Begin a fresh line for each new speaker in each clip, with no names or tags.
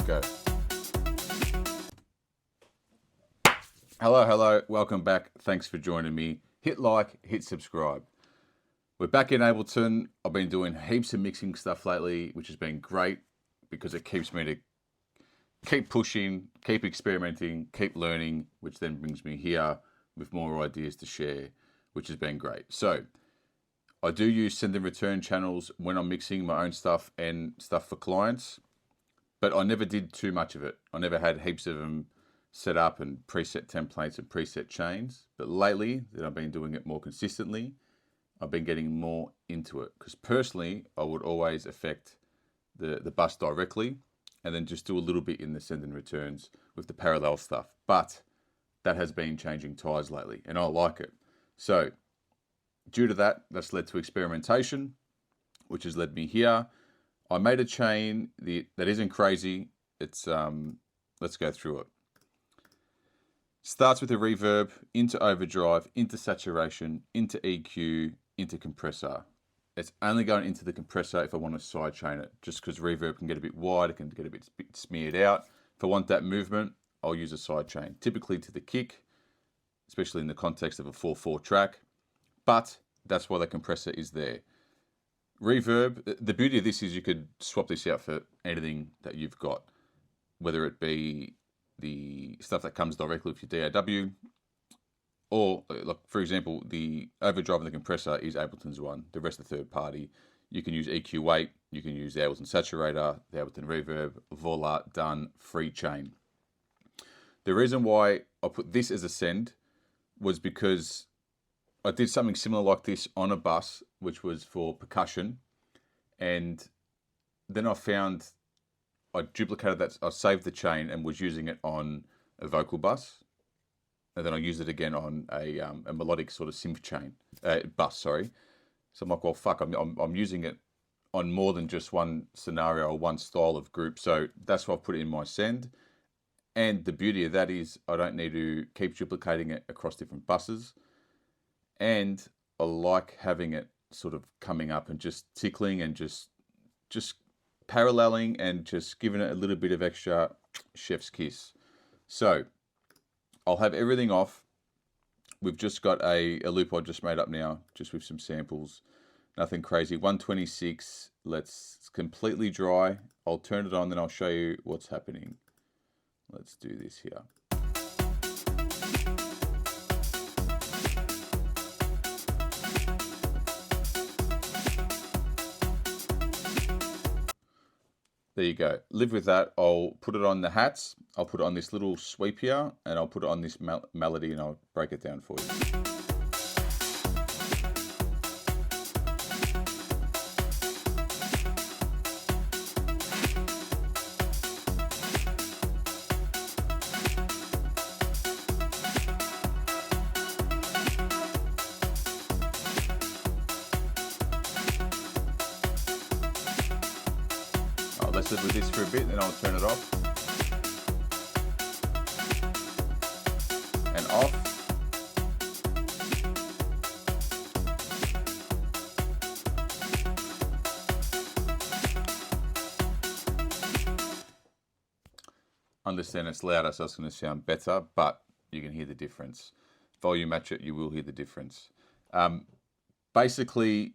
go. Hello, welcome back. Thanks for joining me. Hit like, hit subscribe. We're back in Ableton. I've been doing heaps of mixing stuff lately, which has been great because it keeps me to keep pushing, keep experimenting, keep learning, which then brings me here with more ideas to share, which has been great. So I do use send and return channels when I'm mixing my own stuff and stuff for clients, but I never did too much of it. I never had heaps of them set up and preset templates and preset chains. But lately that I've been doing it more consistently, I've been getting more into it because personally, I would always affect the bus directly and then just do a little bit in the send and returns with the parallel stuff. But that has been changing tides lately and I like it. So due to that, that's led to experimentation, which has led me here. I made a chain that isn't crazy. It's let's go through it. Starts with a reverb, into overdrive, into saturation, into EQ, into compressor. It's only going into the compressor if I want to sidechain it, just because reverb can get a bit wide, it can get a bit smeared out. If I want that movement, I'll use a sidechain, typically to the kick, especially in the context of a 4/4 track. But that's why the compressor is there. Reverb, the beauty of this is you could swap this out for anything that you've got, whether it be the stuff that comes directly with your DAW, or like for example, the overdrive and the compressor is Ableton's one. The rest of the third party, you can use EQ weight, you can use the Ableton saturator, the Ableton reverb, voila, done, free chain. The reason why I put this as a send was because I did something similar like this on a bus, which was for percussion, and then I found I duplicated that. I saved the chain and was using it on a vocal bus, and then I used it again on a melodic sort of synth chain bus. Sorry. So I'm like, well, fuck, I'm using it on more than just one scenario or one style of group. So that's why I put it in my send. And the beauty of that is I don't need to keep duplicating it across different buses. And I like having it sort of coming up and just tickling and just paralleling and just giving it a little bit of extra chef's kiss. So I'll have everything off. We've just got a loop I just made up now, just with some samples. Nothing crazy. 126. It's completely dry. I'll turn it on, then I'll show you what's happening. Let's do this here. There you go. Live with that. I'll put it on the hats. I'll put it on this little sweep here, and I'll put it on this melody, and I'll break it down for you. Let's live with this for a bit, then I'll turn it off. And off. Understand it's louder, so it's going to sound better, but you can hear the difference. Volume match it, you will hear the difference. Basically,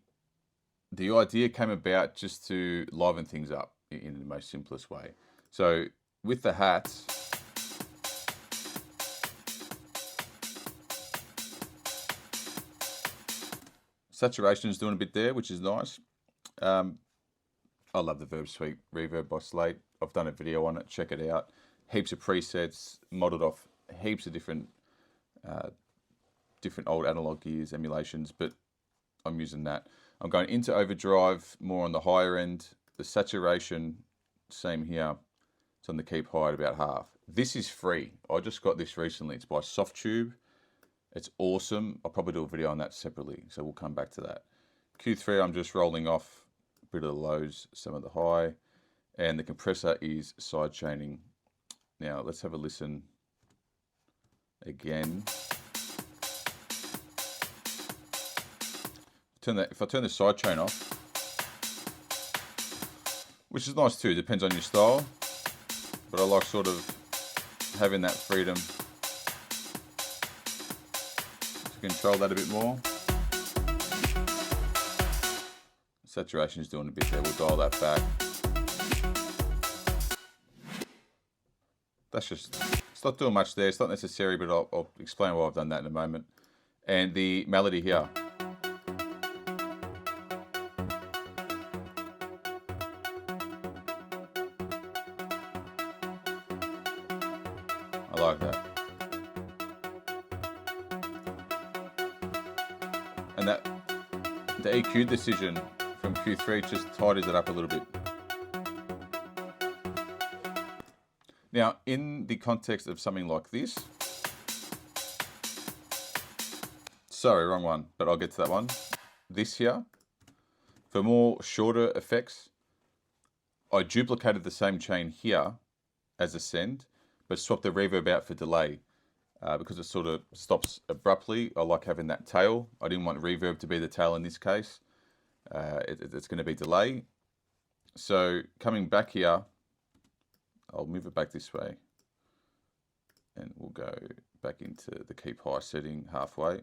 the idea came about just to liven things up in the most simplest way. So with the hats, saturation is doing a bit there, which is nice. I love the Verb Suite Reverb by Slate. I've done a video on it, check it out. Heaps of presets, modded off heaps of different old analog gears, emulations, but I'm using that. I'm going into overdrive, more on the higher end. The saturation, same here. It's on the keep high at about half. This is free. I just got this recently. It's by Softtube. It's awesome. I'll probably do a video on that separately, so we'll come back to that. Q3, I'm just rolling off a bit of the lows, some of the high, and the compressor is side chaining. Now let's have a listen again. If I turn the side chain off, which is nice too, depends on your style. but I like sort of having that freedom to control that a bit more. Saturation is doing a bit there, we'll dial that back. That's just, it's not doing much there, it's not necessary, but I'll explain why I've done that in a moment. And the melody here. I like that. And that, the EQ decision from Q3 just tidies it up a little bit. Now, in the context of something like this, sorry, wrong one, but I'll get to that one. This here, for more shorter effects, I duplicated the same chain here as a send, but swapped the reverb out for delay because it sort of stops abruptly. I like having that tail. I didn't want reverb to be the tail in this case. It's going to be delay. So coming back here, I'll move it back this way and we'll go back into the keep high setting halfway.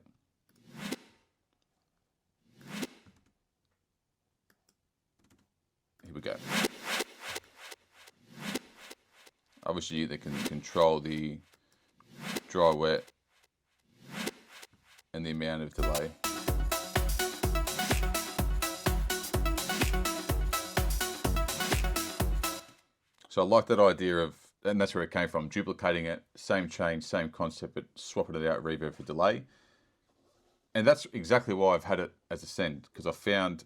Here we go. Obviously they can control the dry wet and the amount of delay. So I like that idea of, and that's where it came from, duplicating it, same chain, same concept, but swapping it out reverb for delay. And that's exactly why I've had it as a send, because I found,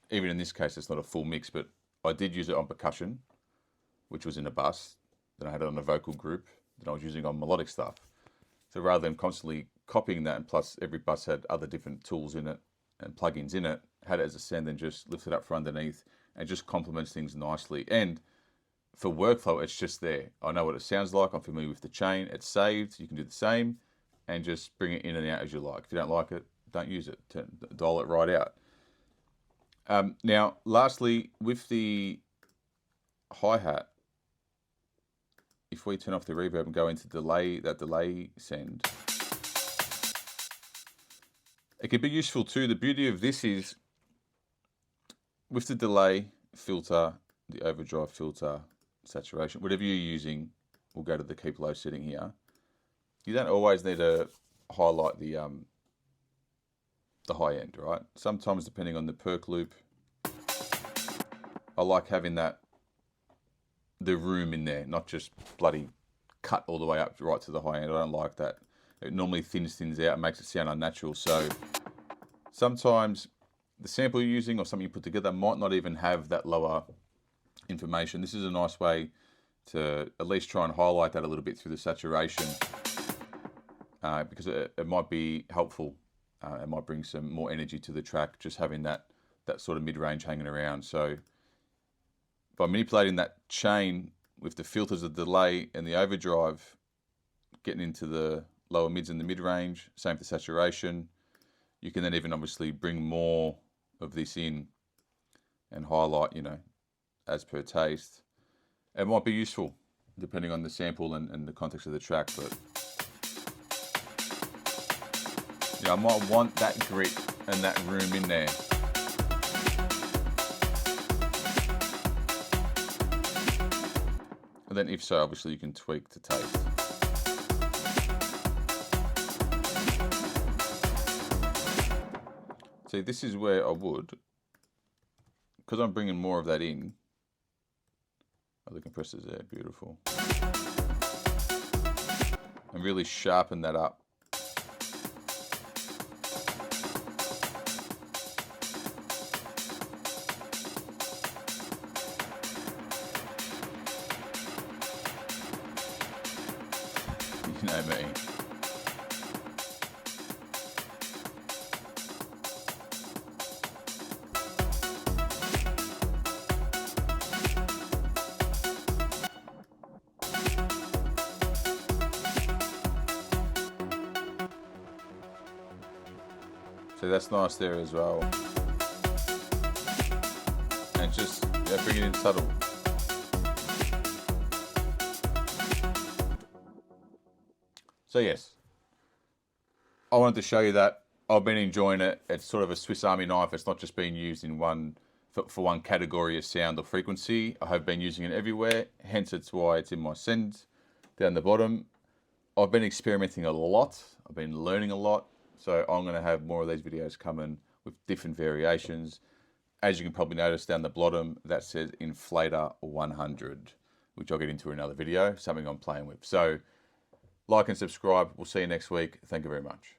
even in this case, it's not a full mix, but I did use it on percussion, which was in a bus. Then I had it on a vocal group that I was using on melodic stuff. So rather than constantly copying that, and plus every bus had other different tools in it and plugins in it, had it as a send and just lifted up from underneath and just complements things nicely. And for workflow, it's just there. I know what it sounds like. I'm familiar with the chain. It's saved. You can do the same and just bring it in and out as you like. If you don't like it, don't use it. Dial it right out. Now, lastly, with the hi-hat, if we turn off the reverb and go into delay, that delay send, it can be useful too. The beauty of this is with the delay filter, the overdrive filter, saturation, whatever you're using, we'll go to the keep low setting here. You don't always need to highlight the high end, right? Sometimes, depending on the perk loop, I like having that, the room in there, not just bloody cut all the way up right to the high end. I don't like that. It normally thins out, makes it sound unnatural. So sometimes the sample you're using or something you put together might not even have that lower information. This is a nice way to at least try and highlight that a little bit through the saturation because it might be helpful. It might bring some more energy to the track, just having that sort of mid-range hanging around. So by manipulating that chain with the filters of delay and the overdrive, getting into the lower mids and the mid-range, same for saturation, you can then even obviously bring more of this in and highlight, you know, as per taste. It might be useful depending on the sample and the context of the track, but you know, I might want that grit and that room in there. And then if so, obviously you can tweak to taste. See, this is where I would, because I'm bringing more of that in. Oh, the compressor's there, beautiful. And really sharpen that up. You know me. So that's nice there as well. And just bring it in subtle. So yes, I wanted to show you that. I've been enjoying it. It's sort of a Swiss Army knife. It's not just being used in for one category of sound or frequency. I have been using it everywhere. Hence, it's why it's in my send down the bottom. I've been experimenting a lot. I've been learning a lot. So I'm going to have more of these videos coming with different variations. As you can probably notice down the bottom, that says Inflator 100, which I'll get into in another video, something I'm playing with. So like and subscribe. We'll see you next week. Thank you very much.